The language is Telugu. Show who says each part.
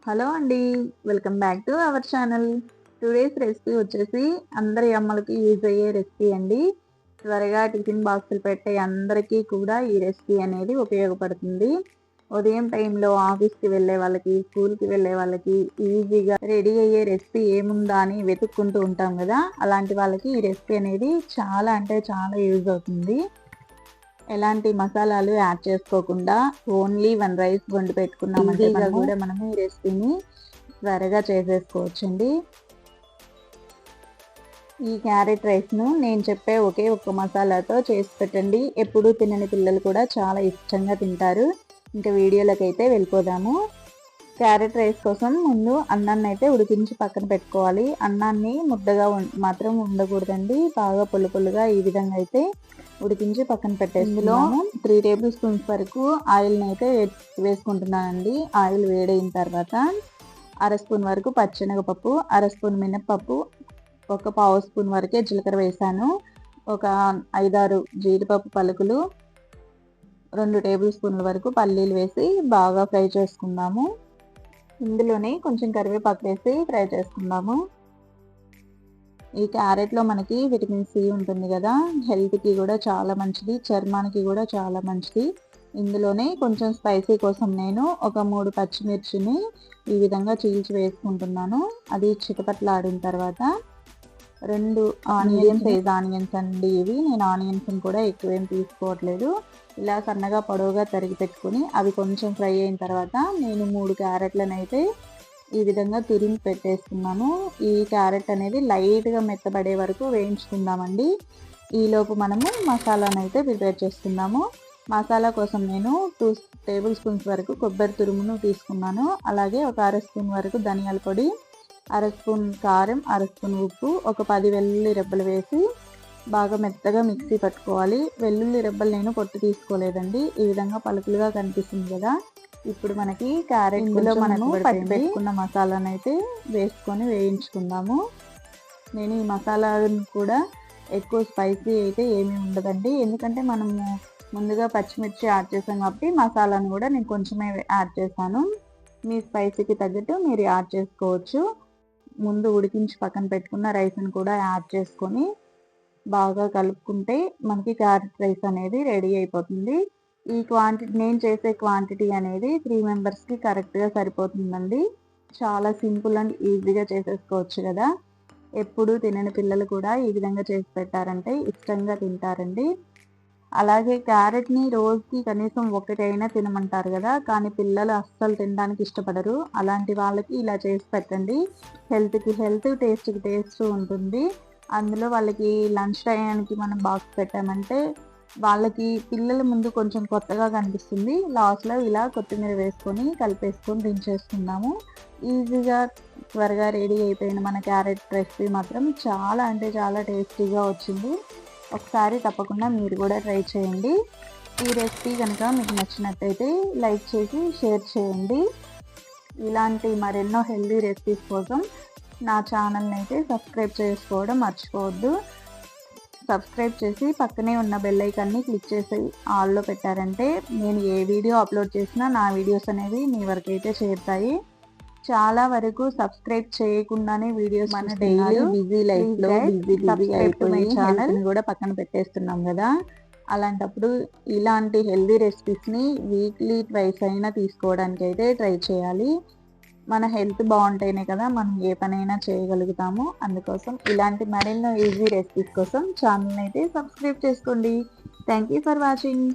Speaker 1: హలో అండి. Welcome back to our channel. Today's recipe వచ్చేసి అందరి అమ్మలకి యూజ్ అయ్యే రెసిపీ అండి. త్వరగా టిఫిన్ బాక్సులు పెట్టే అందరికీ కూడా ఈ రెసిపీ అనేది ఉపయోగపడుతుంది. ఉదయం టైంలో ఆఫీస్కి వెళ్ళే వాళ్ళకి, స్కూల్కి వెళ్ళే వాళ్ళకి ఈజీగా రెడీ అయ్యే రెసిపీ ఏముందా అని వెతుక్కుంటూ ఉంటాం కదా, అలాంటి వాళ్ళకి ఈ రెసిపీ అనేది చాలా అంటే చాలా యూజ్ అవుతుంది. ఎలాంటి మసాలాలు యాడ్ చేసుకోకుండా ఓన్లీ 1 రైస్ వండి పెట్టుకున్నామంటే కూడా మనము ఈ రెసిపీని త్వరగా చేసేసుకోవచ్చండి. ఈ క్యారెట్ రైస్ను నేను చెప్పే ఒకే ఒక్క మసాలాతో చేసి పెట్టండి. ఎప్పుడూ తినని పిల్లలు కూడా చాలా ఇష్టంగా తింటారు. ఇంకా వీడియోలోకి అయితే వెళ్ళిపోదాము. క్యారెట్ రైస్ కోసం ముందు అన్నాన్ని అయితే ఉడికించి పక్కన పెట్టుకోవాలి. అన్నాన్ని ముద్దగా మాత్రం ఉండకూడదండి. బాగా పొల్లుగా ఈ విధంగా అయితే ఉడికించి పక్కన పెట్టేస్తున్నాము. 3 టేబుల్ స్పూన్స్ వరకు ఆయిల్ని అయితే వేసుకుంటున్నానండి. ఆయిల్ వేడైన తర్వాత 1/2 స్పూన్ వరకు పచ్చెనగపప్పు, 1/2 స్పూన్ మినప్పప్పు, ఒక 1/2 స్పూన్ వరకే జీలకర్ర వేసాను. ఒక 5-6 జీడిపప్పు పలుకులు, 2 టేబుల్ స్పూన్ల వరకు పల్లీలు వేసి బాగా ఫ్రై చేసుకుందాము. ఇందులోనే కొంచెం కరివేపాకు వేసి ఫ్రై చేసుకుందాము. ఈ క్యారెట్లో మనకి విటమిన్ సి ఉంటుంది కదా, హెల్త్కి కూడా చాలా మంచిది, చర్మానికి కూడా చాలా మంచిది. ఇందులోనే కొంచెం స్పైసీ కోసం నేను ఒక 3 పచ్చిమిర్చిని ఈ విధంగా చీల్చి వేసుకుంటున్నాను. అది చిటపట్లాడిన తర్వాత 2 మీడియం సైజ్ ఆనియన్స్ అండి ఇవి. నేను ఆనియన్స్ని కూడా ఎక్కువేం తీసుకోవట్లేదు. ఇలా సన్నగా పొడవుగా తరిగి పెట్టుకుని అవి కొంచెం ఫ్రై అయిన తర్వాత నేను 3 క్యారెట్లను అయితే ఈ విధంగా తురిమి పెట్టేసుకున్నాను. ఈ క్యారెట్ అనేది లైట్గా మెత్తబడే వరకు వేయించుకుందామండి. ఈలోపు మనము మసాలాను అయితే ప్రిపేర్ చేసుకుందాము. మసాలా కోసం నేను 2 టేబుల్ స్పూన్స్ వరకు కొబ్బరి తురుమును తీసుకున్నాను. అలాగే ఒక 1/2 స్పూన్ వరకు ధనియాల పొడి, 1/2 స్పూన్ కారం, 1/2 స్పూన్ ఉప్పు, ఒక 10 వెల్లుల్లి రెబ్బలు వేసి బాగా మెత్తగా మిక్సీ పట్టుకోవాలి. వెల్లుల్లి రెబ్బలు నేను పొట్టు తీసుకోలేదండి. ఈ విధంగా పలుకులుగా కనిపిస్తుంది కదా. ఇప్పుడు మనకి క్యారెట్లో మనము పట్టి పెట్టుకున్న మసాలాను అయితే వేసుకొని వేయించుకుందాము. నేను ఈ మసాలాను కూడా ఎక్కువ స్పైసీ అయితే ఏమీ ఉండదండి, ఎందుకంటే మనము ముందుగా పచ్చిమిర్చి యాడ్ చేసాం కాబట్టి మసాలాను కూడా నేను కొంచెమే యాడ్ చేశాను. మీ స్పైసీకి తగ్గట్టు మీరు యాడ్ చేసుకోవచ్చు. ముందు ఉడికించి పక్కన పెట్టుకున్న రైస్ని కూడా యాడ్ చేసుకొని బాగా కలుపుకుంటే మనకి క్యారెట్ రైస్ అనేది రెడీ అయిపోతుంది. ఈ క్వాంటిటీ నేను చేసే క్వాంటిటీ అనేది 3 మెంబర్స్కి కరెక్ట్గా సరిపోతుందండి. చాలా సింపుల్ అండ్ ఈజీగా చేసేసుకోవచ్చు కదా. ఎప్పుడూ తినని పిల్లలు కూడా ఈ విధంగా చేసి పెట్టారంటే ఇష్టంగా తింటారండి. అలాగే క్యారెట్ని రోజుకి కనీసం ఒకటైనా తినమంటారు కదా, కానీ పిల్లలు అస్సలు తినడానికి ఇష్టపడరు. అలాంటి వాళ్ళకి ఇలా చేసి పెట్టండి. హెల్త్కి హెల్త్, టేస్ట్కి టేస్ట్ ఉంటుంది. అందులో వాళ్ళకి లంచ్ టైంకి మనం బాక్స్ పెట్టామంటే వాళ్ళకి పిల్లల ముందు కొంచెం కొత్తగా కనిపిస్తుంది. లాస్ట్లో ఇలా కొత్తిమీర వేసుకొని కలిపేసుకొని దించేసుకుందాము. ఈజీగా త్వరగా రెడీ అయిపోయిన మన క్యారెట్ రెసిపీ మాత్రం చాలా అంటే చాలా టేస్టీగా వచ్చింది. ఒకసారి తప్పకుండా మీరు కూడా ట్రై చేయండి. ఈ రెసిపీ కనుక మీకు నచ్చినట్టయితే లైక్ చేసి షేర్ చేయండి. ఇలాంటి మరెన్నో హెల్దీ రెసిపీస్ కోసం నా ఛానల్ని అయితే సబ్స్క్రైబ్ చేసుకోవడం మర్చిపోవద్దు. సబ్స్క్రైబ్ చేసి పక్కనే ఉన్న బెల్ ఐకాన్ని క్లిక్ చేసి ఆల్లో పెట్టారంటే నేను ఏ వీడియో అప్లోడ్ చేసినా నా వీడియోస్ అనేవి మీ వరకు అయితే చేరుతాయి. చాలా వరకు సబ్స్క్రైబ్ చేయకుండానే వీడియోస్ మన డైలీ బిజీ లైఫ్లో బిజీ అయిపోయి ఛానల్ని కూడా పక్కన పెట్టేస్తున్నాం కదా. అలాంటప్పుడు ఇలాంటి హెల్దీ రెసిపీస్ని వీక్లీ ట్వైస్ అయినా తీసుకోవడానికి అయితే ట్రై చేయాలి. మన హెల్త్ బాగుంటేనే కదా మనం ఏ పనైనా చేయగలుగుతాము. అందుకోసం ఇలాంటి మరెన్నో ఈజీ రెసిపీస్ కోసం ఛానల్ని అయితే సబ్స్క్రైబ్ చేసుకోండి. Thank you for watching.